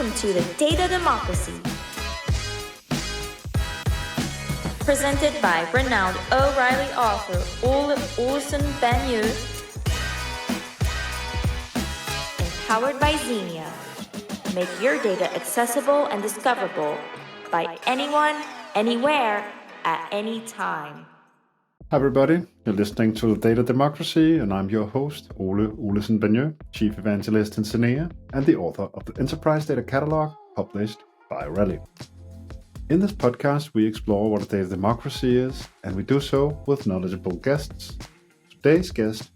Welcome to the Data Democracy, presented by renowned O'Reilly author Ole Olesen-Bagneux, empowered by Xenia. Make your data accessible and discoverable by anyone, anywhere, at any time. Hi everybody, you're listening to Data Democracy, and I'm your host, Ole Olesen-Bagneux, Chief Evangelist in Xenia, and the author of the Enterprise Data Catalog, published by O'Reilly. In this podcast, we explore what a data democracy is, and we do so with knowledgeable guests. Today's guest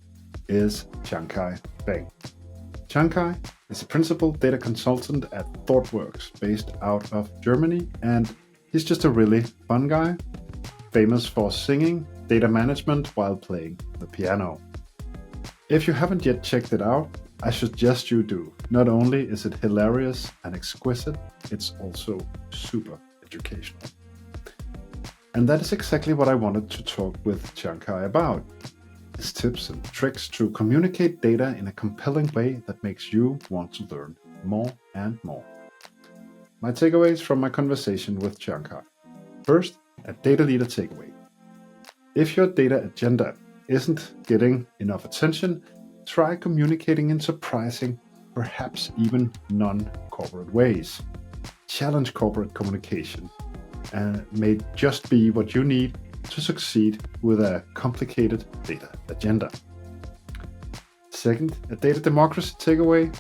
is Tiankai Feng. Tiankai is a principal data consultant at Thoughtworks, based out of Germany, and he's just a really fun guy, famous for singing data management while playing the piano. If you haven't yet checked it out, I suggest you do. Not only is it hilarious and exquisite, it's also super educational. And that is exactly what I wanted to talk with Tiankai about. His tips and tricks to communicate data in a compelling way that makes you want to learn more and more. My takeaways from my conversation with Tiankai. First, a data leader takeaway. If your data agenda isn't getting enough attention, try communicating in surprising, perhaps even non-corporate ways. Challenge corporate communication and may just be what you need to succeed with a complicated data agenda. Second, a data democracy takeaway.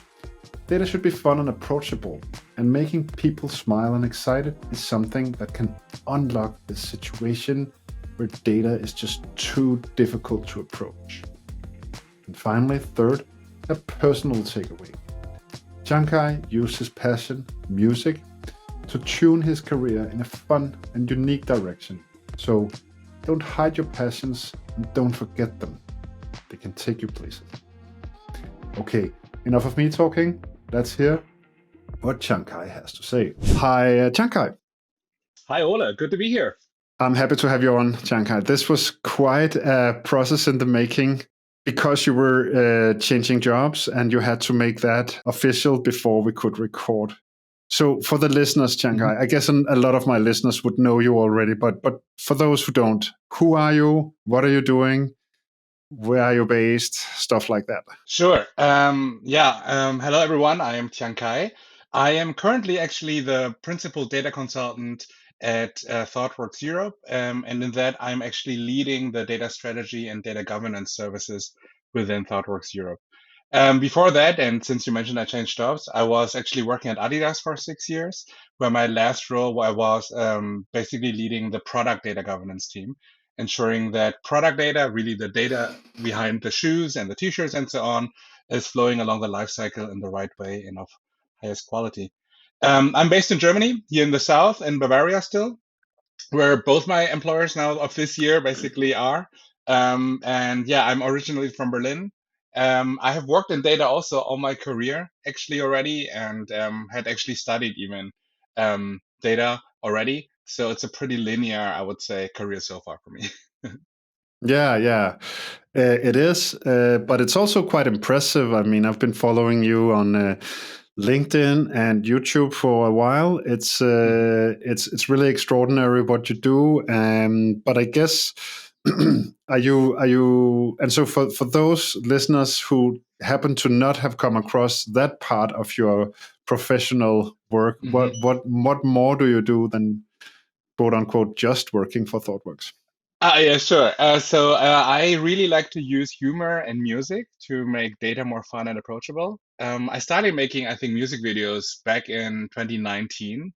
Data should be fun and approachable, and making people smile and excited is something that can unlock this situation where data is just too difficult to approach. And finally, third, a personal takeaway. Tiankai used his passion, music, to tune his career in a fun and unique direction. So don't hide your passions and don't forget them. They can take you places. Okay, enough of me talking. Let's hear what Tiankai has to say. Hi, Tiankai. Hi, Ole. Good to be here. I'm happy to have you on, Tiankai. This was quite a process in the making because you were changing jobs and you had to make that official before we could record. So for the listeners, Tiankai, I guess a lot of my listeners would know you already, but for those who don't, who are you? What are you doing? Where are you based? Stuff like that. Sure. Hello, everyone. I am Tiankai. I am currently actually the principal data consultant at Thoughtworks Europe. And in that, I'm actually leading the data strategy and data governance services within Thoughtworks Europe. Before that, and since you mentioned I changed jobs, I was actually working at Adidas for 6 years, where my last role I was basically leading the product data governance team, ensuring that product data, really the data behind the shoes and the t-shirts and so on, is flowing along the life cycle in the right way and of highest quality. I'm based in Germany, here in the south, in Bavaria still, where both my employers now of this year basically are. I'm originally from Berlin. I have worked in data also all my career actually already, and had actually studied even data already. So it's a pretty linear, I would say, career so far for me. Yeah. It is, but it's also quite impressive. I mean, I've been following you on LinkedIn and YouTube for a while. It's really extraordinary what you do. But I guess are you? And so for those listeners who happen to not have come across that part of your professional work, what more do you do than quote unquote just working for Thoughtworks? Yeah, sure. I really like to use humor and music to make data more fun and approachable. I started making, I think, music videos back in 2019,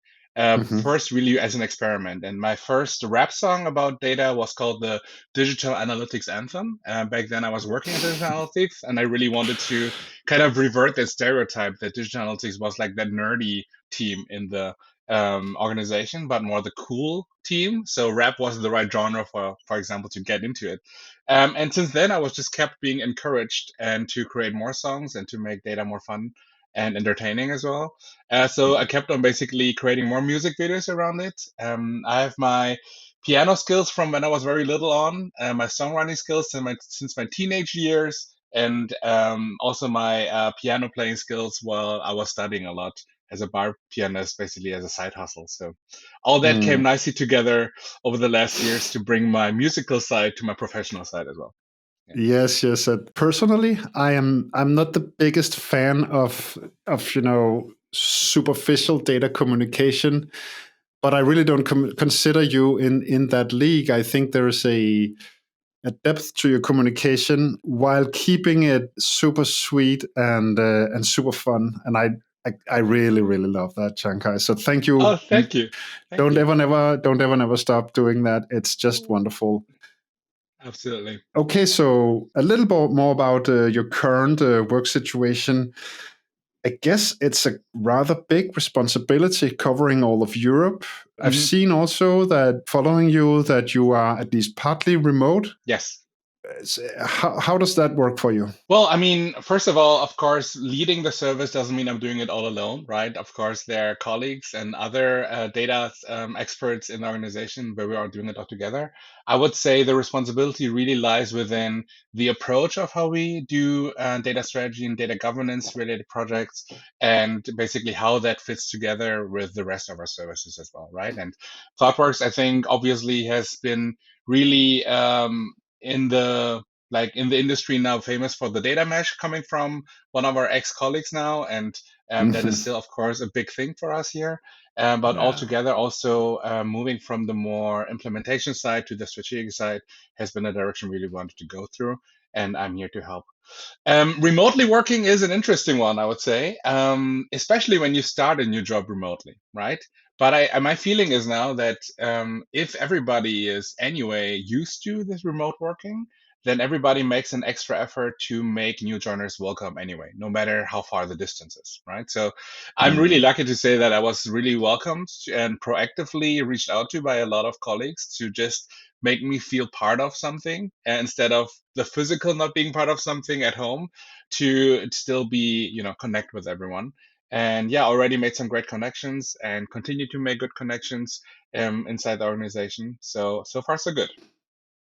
first really as an experiment. And my first rap song about data was called the Digital Analytics Anthem. Back then I was working in digital analytics, and I really wanted to kind of revert that stereotype that digital analytics was like that nerdy team in the organization, but more the cool team. So rap wasn't the right genre for example, to get into it. And since then, I was just kept being encouraged and to create more songs and to make data more fun and entertaining as well. So I kept on basically creating more music videos around it. I have my piano skills from when I was very little on, my songwriting skills since my teenage years, and also my piano playing skills while I was studying a lot as a bar pianist, basically as a side hustle. So all that came Mm. nicely together over the last years to bring my musical side to my professional side as well. Yeah. Yes, yes. Personally, I'm not the biggest fan of superficial data communication, but I really don't consider you in that league. I think there is a depth to your communication while keeping it super sweet and super fun. And I really really love that, Tiankai. So thank Oh, you. thank you. Thank Don't you. ever never stop doing that. It's just wonderful. Absolutely. Okay, so a little bit more about your current work situation. I guess it's a rather big responsibility covering all of Europe. I've Mhm. seen also that following you that you are at least partly remote. Yes. How does that work for you? Well, I mean, first of all, of course, leading the service doesn't mean I'm doing it all alone, right? Of course, there are colleagues and other data experts in the organization where we are doing it all together. I would say the responsibility really lies within the approach of how we do data strategy and data governance related projects, and basically how that fits together with the rest of our services as well, right? And Thoughtworks, I think, obviously has been really in the in the industry now famous for the data mesh coming from one of our ex-colleagues now, and that is still of course a big thing for us here, but Yeah. altogether also moving from the more implementation side to the strategic side has been a direction we really wanted to go through, and I'm here to help. Remotely working is an interesting one, I would say, especially when you start a new job remotely, right? But my feeling is now that if everybody is anyway used to this remote working, then everybody makes an extra effort to make new joiners welcome anyway, no matter how far the distance is, right? So I'm really Mm. lucky to say that I was really welcomed and proactively reached out to by a lot of colleagues to just make me feel part of something instead of the physical not being part of something at home, to still be, connect with everyone. And yeah, already made some great connections and continue to make good connections inside the organization. So far so good.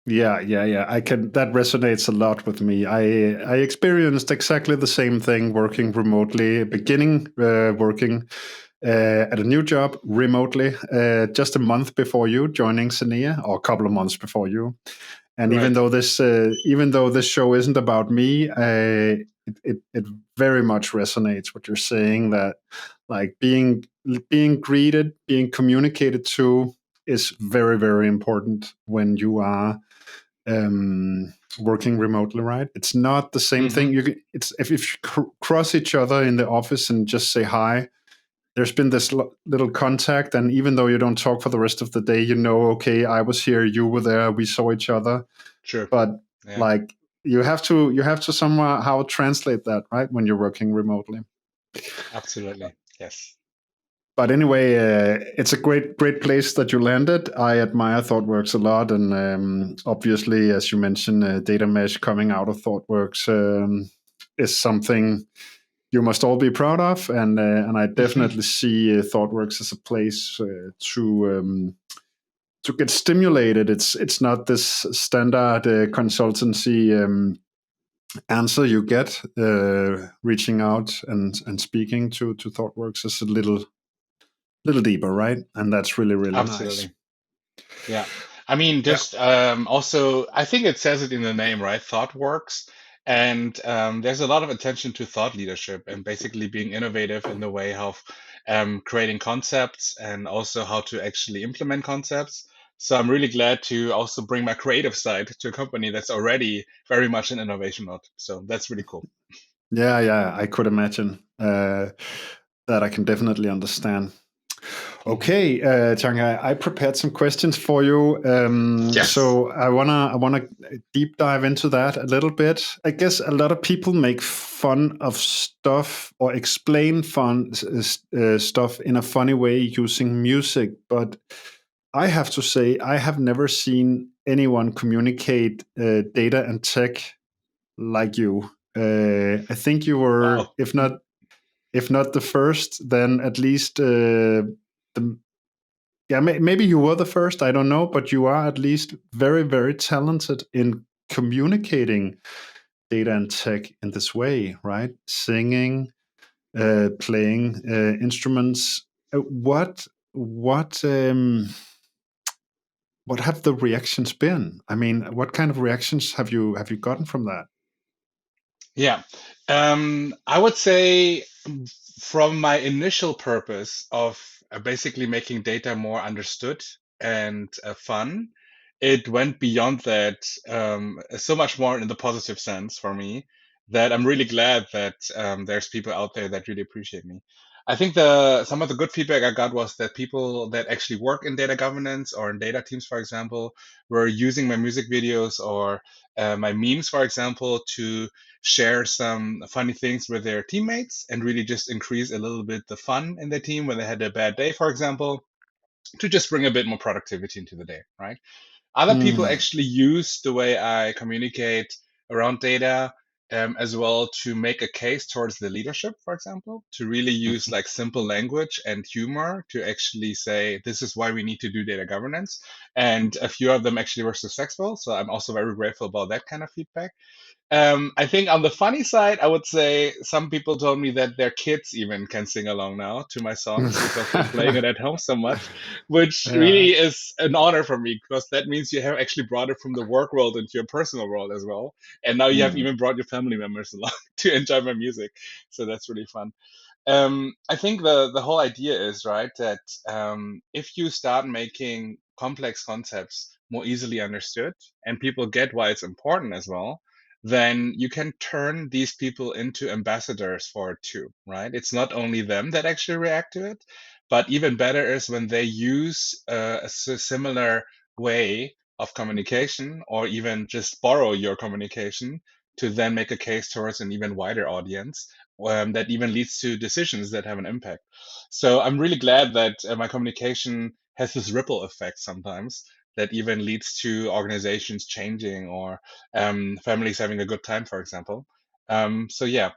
Yeah, yeah, yeah. I can. That resonates a lot with me. I experienced exactly the same thing working remotely. Beginning working at a new job remotely, just a month before you joining Sinea, or a couple of months before you. And Right. even though this show isn't about me, it very much resonates what you're saying. That like being greeted, being communicated to is very very important when you are working remotely, right? It's not the same Hmm. thing. It's if you cross each other in the office and just say hi. There's been this little contact, and even though you don't talk for the rest of the day, okay, I was here, you were there, we saw each other. Sure. But Yeah. like you have to somehow translate that, right, when you're working remotely. Absolutely. Yes. But anyway, it's a great place that you landed. I admire ThoughtWorks a lot, and obviously, as you mentioned, data mesh coming out of ThoughtWorks is something you must all be proud of. And I definitely see ThoughtWorks as a place to get stimulated. It's not this standard consultancy answer you get. Reaching out and speaking to ThoughtWorks is a little deeper, right? And that's really, really nice. Absolutely. Yeah. I mean, Yeah. just also, I think it says it in the name, right? Thought works. And there's a lot of attention to thought leadership and basically being innovative in the way of creating concepts and also how to actually implement concepts. So I'm really glad to also bring my creative side to a company that's already very much in innovation mode. So that's really cool. Yeah, yeah, I could imagine that. I can definitely understand. Mhm. Okay, Chang, I prepared some questions for you. Yes. So I wanna deep dive into that a little bit. I guess a lot of people make fun of stuff or explain fun stuff in a funny way using music, but I have to say I have never seen anyone communicate data and tech like you. I think you were, Wow. if not the first, then at least the yeah, maybe you were the first. I don't know, but you are at least very, very talented in communicating data and tech in this way, right? Singing, playing instruments. What have the reactions been? I mean, what kind of reactions have you gotten from that? Yeah. I would say from my initial purpose of basically making data more understood and fun, it went beyond that, so much more in the positive sense for me, that I'm really glad that there's people out there that really appreciate me. I think some of the good feedback I got was that people that actually work in data governance or in data teams, for example, were using my music videos or my memes, for example, to share some funny things with their teammates and really just increase a little bit the fun in their team when they had a bad day, for example, to just bring a bit more productivity into the day, right? Other people Mm. actually use the way I communicate around data as well to make a case towards the leadership, for example, to really use like simple language and humor to actually say, this is why we need to do data governance. And a few of them actually were successful. So I'm also very grateful about that kind of feedback. I think on the funny side, I would say some people told me that their kids even can sing along now to my songs because they're playing it at home so much, which Yeah. really is an honor for me because that means you have actually brought it from the work world into your personal world as well. And now you have Mm. even brought your family members along to enjoy my music. So that's really fun. I think the whole idea is right that if you start making complex concepts more easily understood and people get why it's important as well, then you can turn these people into ambassadors for it too, right? It's not only them that actually react to it, but even better is when they use similar way of communication or even just borrow your communication to then make a case towards an even wider audience that even leads to decisions that have an impact. So I'm really glad that my communication has this ripple effect sometimes that even leads to organizations changing or families having a good time, for example. So yeah,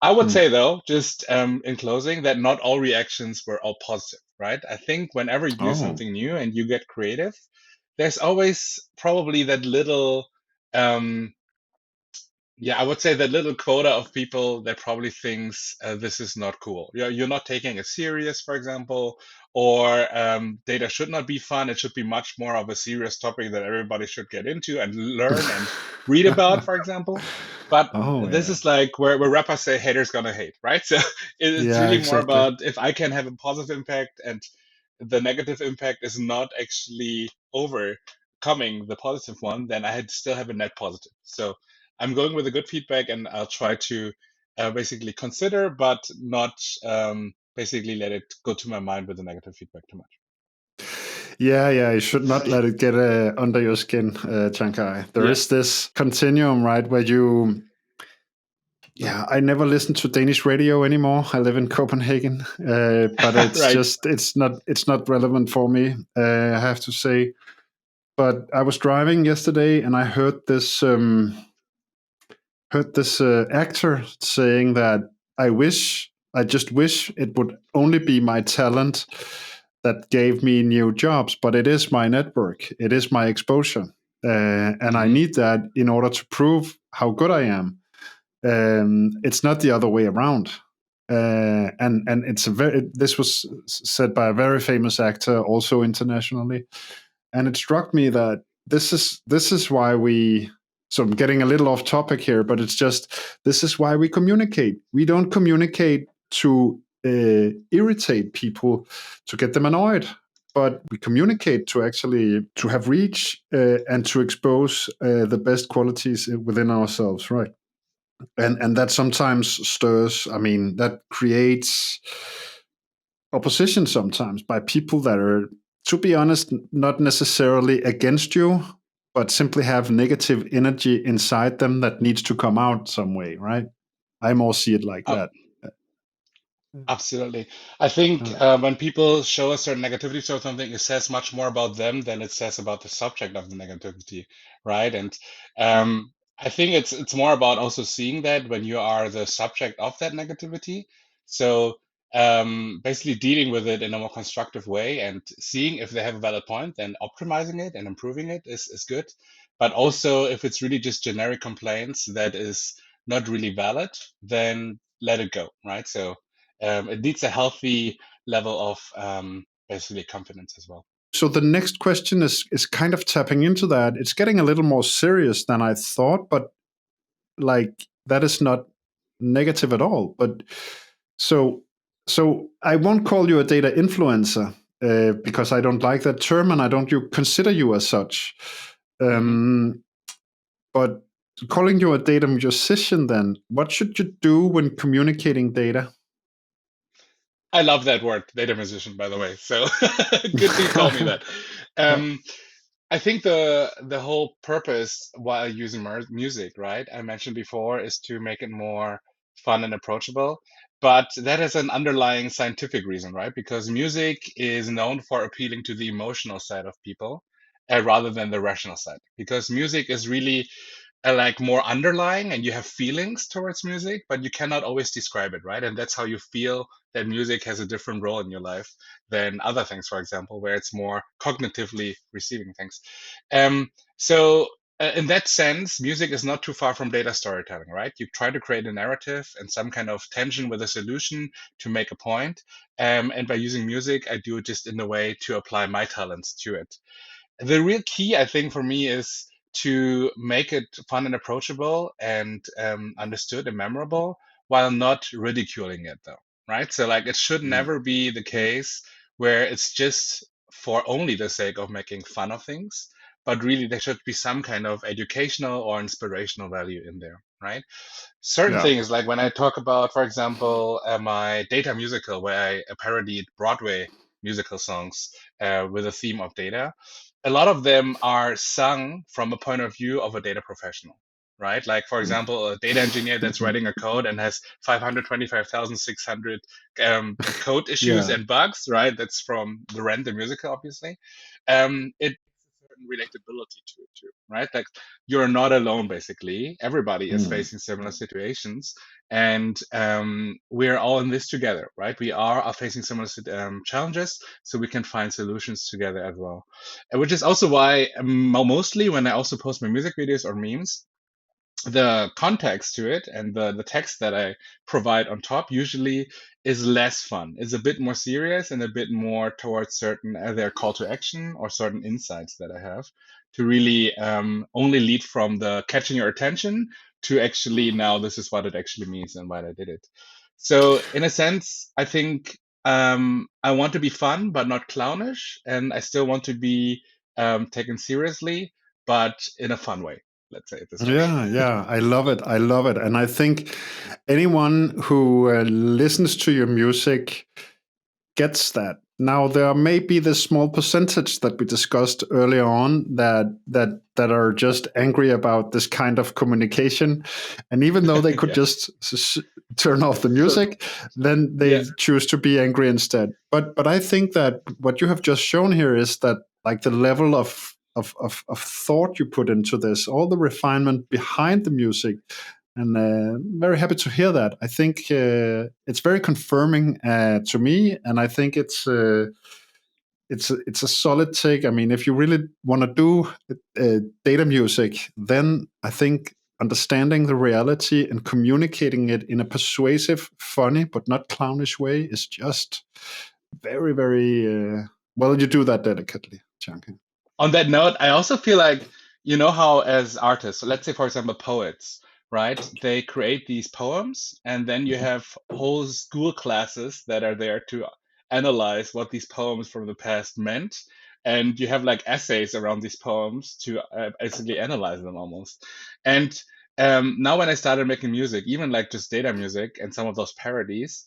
I would Mm. say though, just in closing, that not all reactions were all positive, right? I think whenever you do Oh. something new and you get creative, there's always probably that little um, yeah, I would say that little quota of people that probably thinks this is not cool. You're not taking it serious, for example, or data should not be fun. It should be much more of a serious topic that everybody should get into and learn and read about, for example. But Oh this yeah. is like where rappers say haters gonna hate, right? So it's Yeah, really more exactly. about if I can have a positive impact and the negative impact is not actually overcoming the positive one, then I had still have a net positive. So I'm going with the good feedback, and I'll try to basically consider, but not basically let it go to my mind with the negative feedback too much. Yeah, yeah, you should not let it get under your skin, Tiankai. There Yeah, is this continuum, right, where you. Yeah, I never listen to Danish radio anymore. I live in Copenhagen, but it's right. just it's not relevant for me. I have to say. But I was driving yesterday, and I heard this actor saying that I just wish it would only be my talent that gave me new jobs, but it is my network, it is my exposure, and I Hmm. need that in order to prove how good I am. It's not the other way around. And it's a very this was said by a very famous actor, also internationally, and it struck me that this is why we. So I'm getting a little off topic here, but it's just this is why we communicate. We don't communicate to irritate people, to get them annoyed, but we communicate to actually to have reach and to expose the best qualities within ourselves, right? And that sometimes stirs. I mean, that creates opposition sometimes by people that are, to be honest, not necessarily against you, but simply have negative energy inside them that needs to come out some way, right? I more see it like that. Absolutely. I think Uh, when people show a certain negativity towards something, it says much more about them than it says about the subject of the negativity, right? And I think it's more about also seeing that when you are the subject of that negativity. So basically dealing with it in a more constructive way and seeing if they have a valid point, then optimizing it and improving it is good. But also if it's really just generic complaints that is not really valid, then let it go, right? So it needs a healthy level of basically confidence as well. So the next question is kind of tapping into that. It's getting a little more serious than I thought, but like that is not negative at all. But so I won't call you a data influencer because I don't like that term, and I don't consider you as such. But calling you a data musician, then what should you do when communicating data? I love that word, data musician, by the way. So good you call me that. Yeah. I think the whole purpose while using music, right? I mentioned before, is to make it more fun and approachable. But that is an underlying scientific reason, right? Because music is known for appealing to the emotional side of people rather than the rational side. Because music is really like more underlying, and you have feelings towards music, but you cannot always describe it, right? And that's how you feel that music has a different role in your life than other things, for example, where it's more cognitively receiving things. So in that sense, music is not too far from data storytelling, right? You try to create a narrative and some kind of tension with a solution to make a point. And by using music, I do it just in a way to apply my talents to it. The real key, I think, for me is to make it fun and approachable and understood and memorable while not ridiculing it, though, right? So, like, it should never be the case where it's just for only the sake of making fun of things, but really there should be some kind of educational or inspirational value in there, right? Certain Yeah. things, like when I talk about, for example, my data musical, where I parodied Broadway musical songs with a theme of data, a lot of them are sung from a point of view of a data professional, right? Like, for example, a data engineer that's writing a code and has 525,600 code issues Yeah. and bugs, right? That's from the Rent the musical, obviously. It certain relatability to it too, right? Like, you're not alone, basically. Everybody is facing similar situations, and we're all in this together, right? We are facing similar challenges, so we can find solutions together as well. Which is also why mostly when I also post my music videos or memes, the context to it and the text that I provide on top usually is less fun. It's a bit more serious and a bit more towards certain either call to action or certain insights that I have to really only lead from the catching your attention to actually now this is what it actually means and why I did it. So in a sense, I think I want to be fun but not clownish, and I still want to be taken seriously, but in a fun way. Let's say it this way. Yeah, I love it. I love it. And I think anyone who listens to your music gets that. Now there may be this small percentage that we discussed earlier on that are just angry about this kind of communication, and even though they could Yeah. just turn off the music, then Yeah. they choose to be angry instead. But I think that what you have just shown here is that like the level of thought you put into this, all the refinement behind the music, and very happy to hear that. I think it's very confirming to me, and I think it's a solid take. I mean, if you really want to do data music, then I think understanding the reality and communicating it in a persuasive, funny but not clownish way is just very, very well. You do that delicately, Tiankai. On that note, I also feel like, you know how as artists, so let's say for example poets, right? They create these poems, and then you have whole school classes that are there to analyze what these poems from the past meant, and you have like essays around these poems to basically analyze them almost. And now when I started making music, even like just data music and some of those parodies,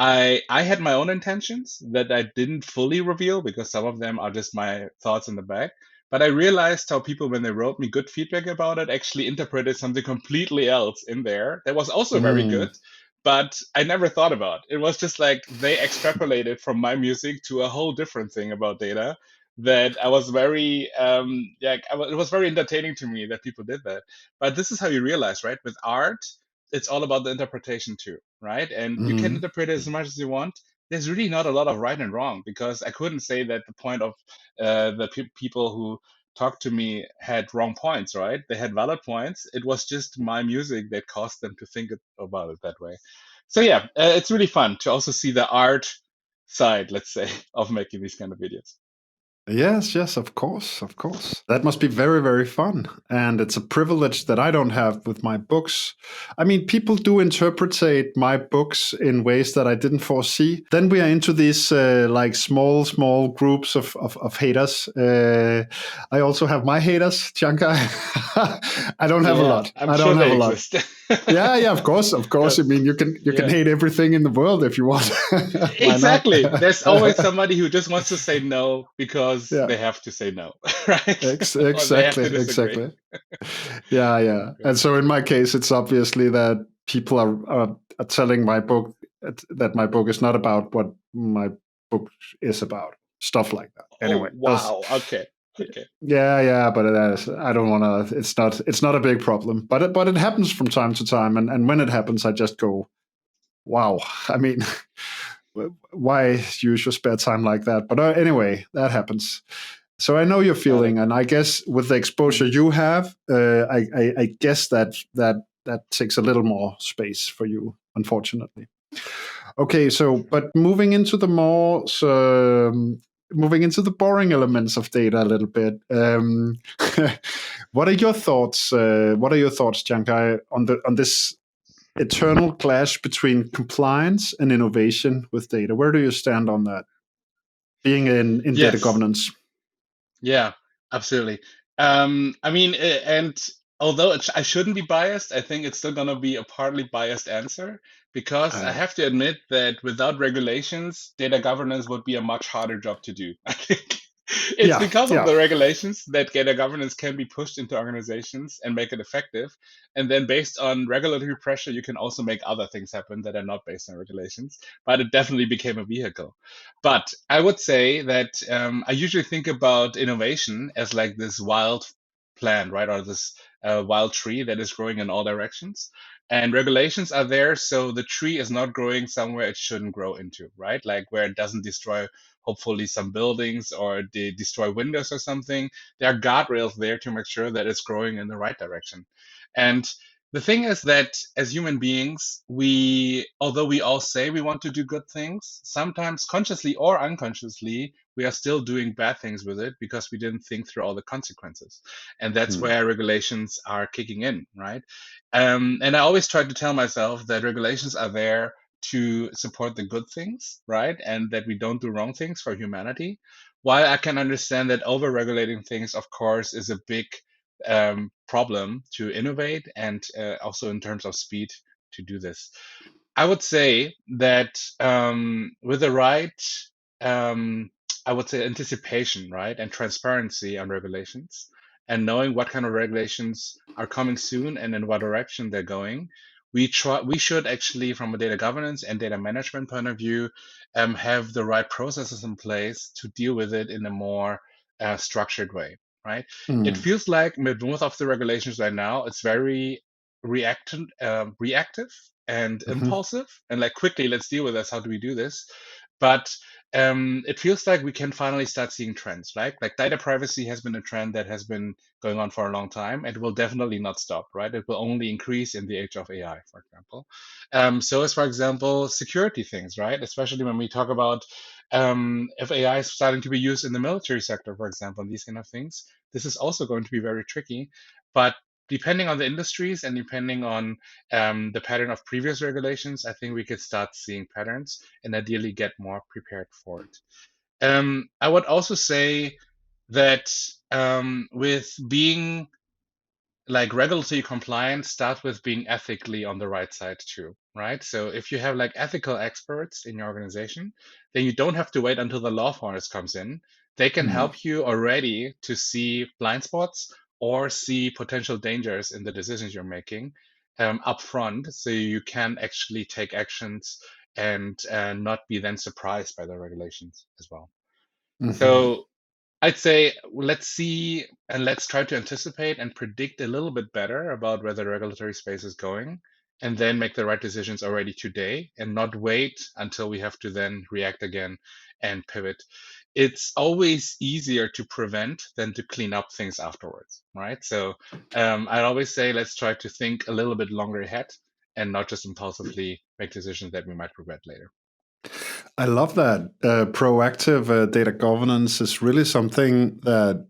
I had my own intentions that I didn't fully reveal because some of them are just my thoughts in the back. But I realized how people, when they wrote me good feedback about it, actually interpreted something completely else in there that was also very good, Mm. but I never thought about. It was just like they extrapolated from my music to a whole different thing about data that I was very, it was very entertaining to me that people did that. But this is how you realize, right? With art, it's all about the interpretation too, right? And you can Mm. interpret it as much as you want. There's really not a lot of right and wrong because I couldn't say that the point of the people who talked to me had wrong points, right? They had valid points. It was just my music that caused them to think about it that way. So yeah, it's really fun to also see the art side, let's say, of making these kind of videos. Yes, yes, of course, of course. That must be very, very fun. And it's a privilege that I don't have with my books. I mean, people do interpretate my books in ways that I didn't foresee. Then we are into these like small groups of haters. I also have my haters, Tiankai. I don't have a Yeah, lot. I'm I sure don't have they a lot. exist. Yeah, yeah, of course, of course. I Because mean, you can yeah, hate everything in the world if you want. Why not? exactly. There's always somebody who just wants to say no because Yeah. they have to say no, right? Or they have Exactly, to disagree. exactly. Yeah, yeah. And Okay. so in my case, it's obviously that people are telling my book that my book is not about what my book is about. Stuff like that. Oh Anyway, does wow. Okay. Okay. yeah, yeah. But it is, I don't want to. It's not a big problem. But it happens from time to time, and when it happens, I just go, wow. I mean, why use your spare time like that? But anyway, that happens. So I know your Got it. feeling, and I guess with the exposure Mhm. you have, I guess that takes a little more space for you, unfortunately. Okay, so but moving into the boring elements of data a little bit. What are your thoughts? What are your thoughts, Jankai, on this eternal clash between compliance and innovation with data? Where do you stand on that? Being in data Yes. governance. Yeah, absolutely. I mean, and although I shouldn't be biased, I think it's still going to be a partly biased answer because I Uh, have to admit that without regulations, data governance would be a much harder job to do. I think it's yeah, because of yeah. the regulations that data governance can be pushed into organizations and make it effective. And then based on regulatory pressure, you can also make other things happen that are not based on regulations. But it definitely became a vehicle. But I would say that I usually think about innovation as like this wild plant, right? Or this wild tree that is growing in all directions. And regulations are there so the tree is not growing somewhere it shouldn't grow into, right? Like where it doesn't destroy, hopefully, some buildings or they destroy windows or something. There are guardrails there to make sure that it's growing in the right direction. And the thing is that as human beings, although we all say we want to do good things, sometimes consciously or unconsciously, we are still doing bad things with it because we didn't think through all the consequences. And that's Hmm. where regulations are kicking in, right? And I always try to tell myself that regulations are there to support the good things, right? And that we don't do wrong things for humanity. While I can understand that over regulating things, of course, is a big problem to innovate and also in terms of speed to do this. I would say that with the right, um, I would say anticipation, right, and transparency on regulations, and knowing what kind of regulations are coming soon and in what direction they're going, we should actually, from a data governance and data management point of view, have the right processes in place to deal with it in a more structured way, right? It Hmm. feels like with most of the regulations right now, it's very reactive and Hmm. impulsive and like quickly let's deal with this, how do we do this? But it feels like we can finally start seeing trends, right? Like data privacy has been a trend that has been going on for a long time and will definitely not stop, right? It will only increase in the age of AI, for example. So as for example security things, right? Especially when we talk about if AI is starting to be used in the military sector, for example, and these kind of things, this is also going to be very tricky. But depending on the industries and depending on the pattern of previous regulations, I think we could start seeing patterns and ideally get more prepared for it. I would also say that with being like regulatory compliance starts with being ethically on the right side too, right? So if you have like ethical experts in your organization, then you don't have to wait until the law forest comes in. They can Hmm. help you already to see blind spots or see potential dangers in the decisions you're making upfront, so you can actually take actions and not be then surprised by the regulations as well. Hmm. So I'd say let's see and let's try to anticipate and predict a little bit better about where the regulatory space is going, and then make the right decisions already today and not wait until we have to then react again and pivot. It's always easier to prevent than to clean up things afterwards, right? So I'd always say let's try to think a little bit longer ahead and not just impulsively make decisions that we might regret later. I love that. Proactive data governance is really something that,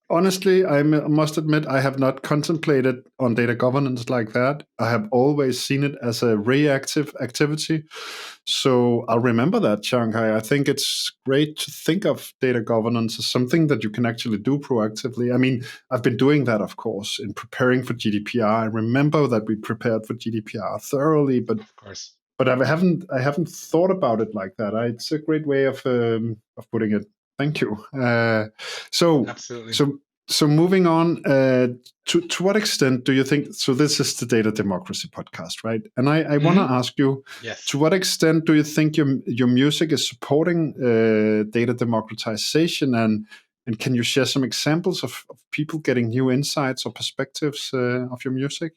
honestly, I must admit, I have not contemplated on data governance like that. I have always seen it as a reactive activity. So I'll remember that, Shanghai. I think it's great to think of data governance as something that you can actually do proactively. I mean, I've been doing that, of course, in preparing for GDPR. I remember that we prepared for GDPR thoroughly, Of course. but I haven't thought about it like that. It's a great way of putting it. Thank you. So Absolutely. so so moving on. To what extent do you think? So this is the Data Democracy podcast, right? And I want to ask you, Yes. to what extent do you think your music is supporting data democratization, and can you share some examples of people getting new insights or perspectives of your music?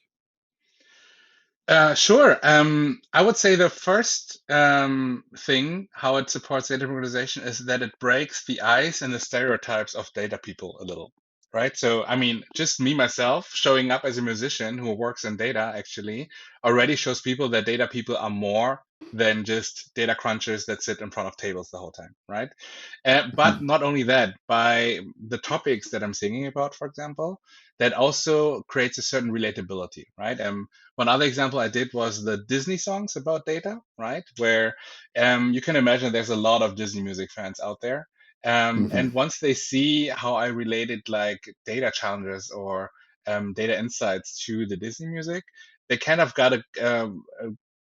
Sure. I would say the first thing how it supports data democratization is that it breaks the ice and the stereotypes of data people a little, right? So, I mean, just me myself showing up as a musician who works in data actually already shows people that data people are more than just data crunchers that sit in front of tables the whole time, right? But Mhm. not only that, by the topics that I'm singing about, for example, that also creates a certain relatability, right? One other example I did was the Disney songs about data, right? Where you can imagine there's a lot of Disney music fans out there. And Mhm. once they see how I related like data challenges or data insights to the Disney music, they kind of got a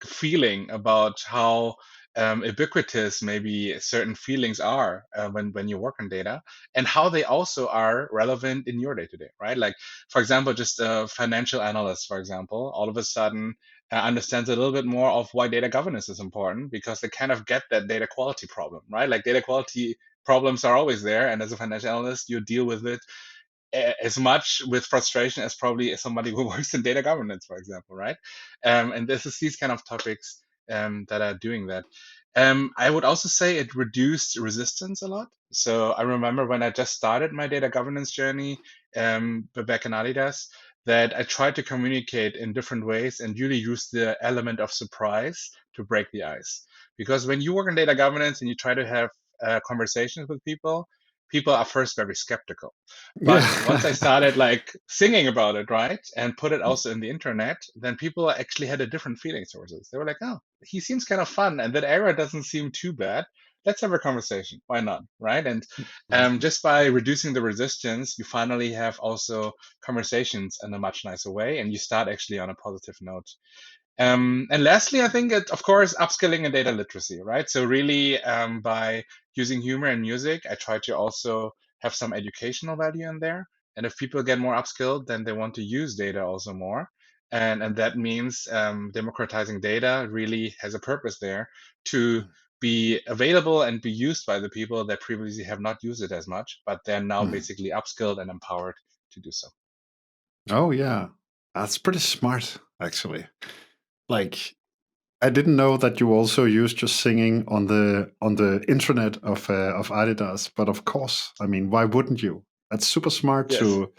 feeling about how ubiquitous maybe certain feelings are when you work on data, and how they also are relevant in your day to day, right? Like, for example, just a financial analyst, for example, all of a sudden understands a little bit more of why data governance is important because they kind of get that data quality problem, right? Like data quality problems are always there, and as a financial analyst, you deal with it as much with frustration as probably somebody who works in data governance, for example, right? And this is these kind of topics that are doing that. I would also say it reduced resistance a lot. So I remember when I just started my data governance journey back in Adidas, that I tried to communicate in different ways and really use the element of surprise to break the ice. Because when you work in data governance and you try to have conversations with people, people are first very skeptical. But once I Yeah. started like singing about it, right, and put it also in the internet, then people actually had a different feeling towards it. They were like, "Oh, he seems kind of fun, and that era doesn't seem too bad. Let's have a conversation. Why not?" Right? And just by reducing the resistance, you finally have also conversations in a much nicer way, and you start actually on a positive note. And lastly, I think it, of course, upskilling in data literacy, right? So really, by using humor and music, I try to also have some educational value in there. And if people get more upskilled, then they want to use data also more. And that means democratizing data really has a purpose there to be available and be used by the people that previously have not used it as much, but they're now Mhm. basically upskilled and empowered to do so. Oh yeah, that's pretty smart, actually. Like, I didn't know that you also used your singing on the intranet of Adidas, but of course, I mean, why wouldn't you? That's super smart Yes, to.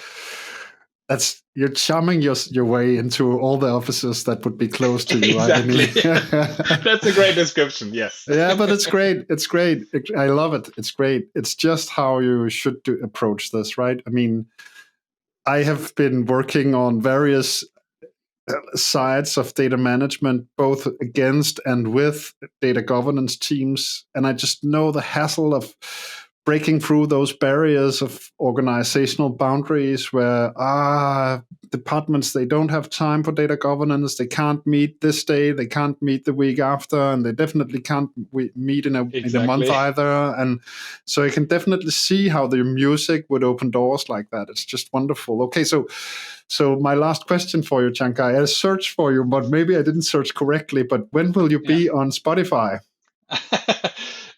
That's you're charming your way into all the offices that would be close to you. I exactly. mean, That's a great description. Yes. yeah, but it's great. It's great. I love it. It's great. It's just how you should approach this, right? I mean, I have been working on various sides of data management, both against and with data governance teams. And I just know the hassle of breaking through those barriers of organizational boundaries where departments, they don't have time for data governance, they can't meet this day, they can't meet the week after, and they definitely can't meet in a month Exactly. either. And so I can definitely see how the music would open doors like that. It's just wonderful. Okay, so my last question for you, Chankai, I searched for you, but maybe I didn't search correctly. But when will you Yeah. be on Spotify?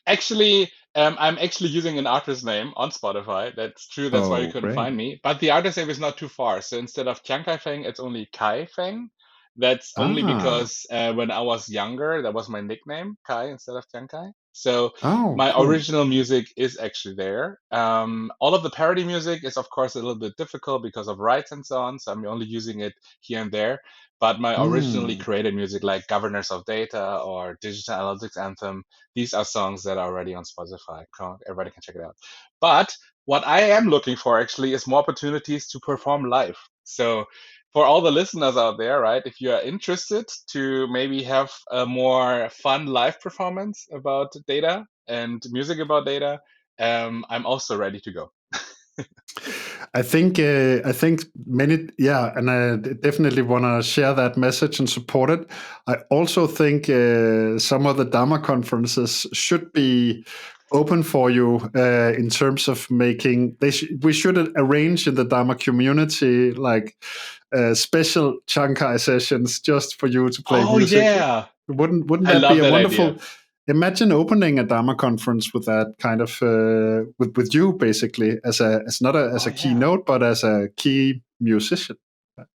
Actually, I'm actually using an artist name on Spotify. That's true. That's why you Oh, couldn't great. find me. But the artist name is not too far. So instead of Tiankai Feng, it's only Kai Feng. That's only Ah, because when I was younger, that was my nickname, Kai instead of Tiankai. So Oh, my cool. original music is actually there. All of the parody music is, of course, a little bit difficult because of rights and so on. So I'm only using it here and there. But my originally Mm. created music, like Governors of Data or Digital Analytics Anthem, these are songs that are already on Spotify. Everybody can check it out. But what I am looking for actually is more opportunities to perform live. So for all the listeners out there, right, if you are interested to maybe have a more fun live performance about data and music about data, I'm also ready to go. I think many, yeah, and I definitely want to share that message and support it. I also think some of the Dharma conferences should be open for you in terms of making. We should arrange in the Dharma community like special Tiankai sessions just for you to play Oh music. yeah, Wouldn't I that be love a that idea. wonderful? Imagine opening a Dharma conference with that kind of with you basically as not as Oh a yeah. keynote but as a key musician. That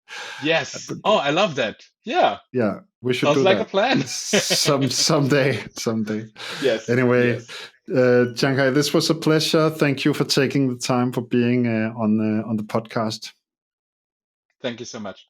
Yes. would Oh, be, I love that. Yeah. yeah, we should Sounds do like a that plan. someday. Yes. Anyway, Yes. Tiankai, this was a pleasure. Thank you for taking the time for being on the podcast. Thank you so much.